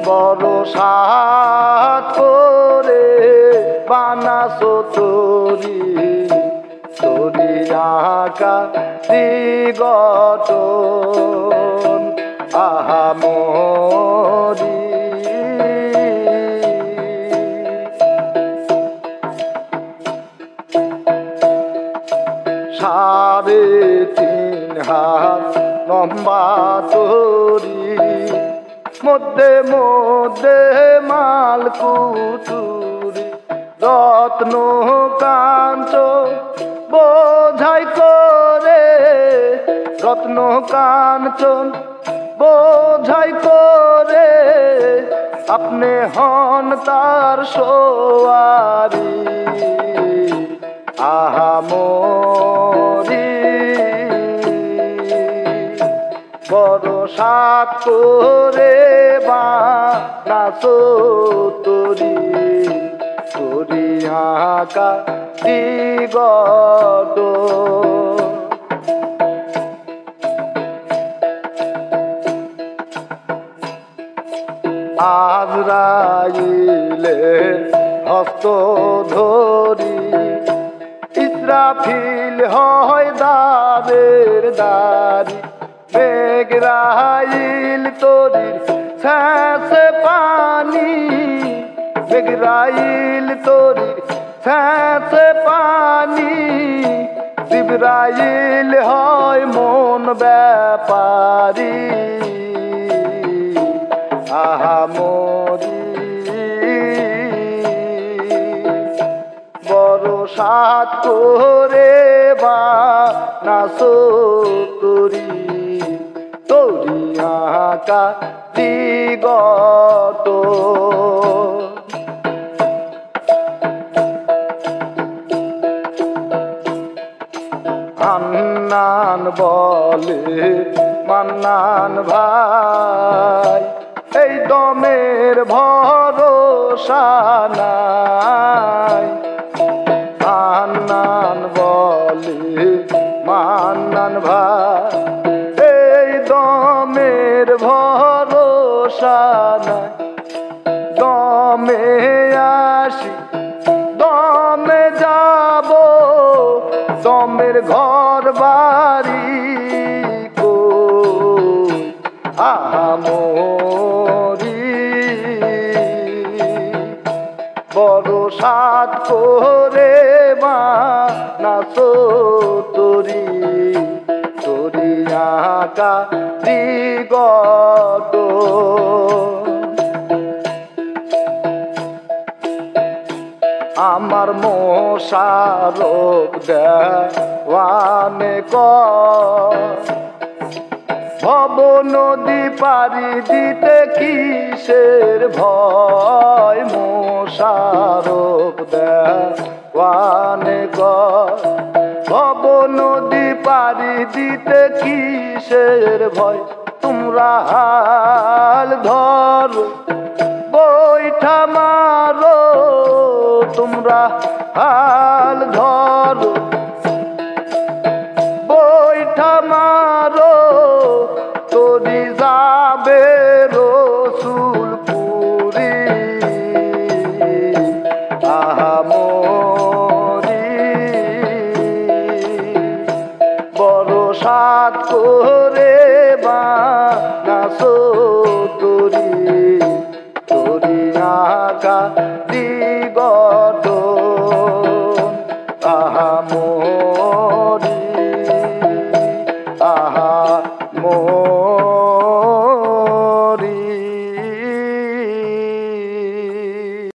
বড় সাত করে বানাসো তরি তরি আঁকা গঠন আহা মরি সাড়ে তিন হাত লম্বা তরি মধ্যে মধ্যে মাল কুতুরি রত্ন কাঞ্চন বোঝাই করে রত্ন কাঞ্চন বোঝাই করে আপনি হন তার সোয়ারি আহা মরি বড় সাত করে বানাসো তরি তরি আঁকা গঠন আজরাইলে হস্ত ধরি ইসরাফিল হয় দাবের দারি মেঘরাইল তরির শেষে পানি মেঘরাইল তরির শেষে পানি জিবরাইল হয় মন ব্যাপারী আহা মরি বড় সাত করে বানাসো তরি তরি আঁকা গঠন হান্নান বলে মান্নান ভাই এই দমের ভরসা নাই হান্নান বলে মান্নান ভাই এই দমের ভরসা নাই দমে আসি দমে যাব দমের ঘর বাড়ি কই আহা মরি বড় সাত করে বানাসো তরি তরি আঁকা গঠন আমার মোশারফ দেওয়ানে ভব নদী পারি দিতে কিসের ভয় মোশারফ দেওয়ানে ভব নদী পারি দিতে কিসের ভয় তোমরা হাল ধরো বৈঠা মারো তোমরা হাল ধরো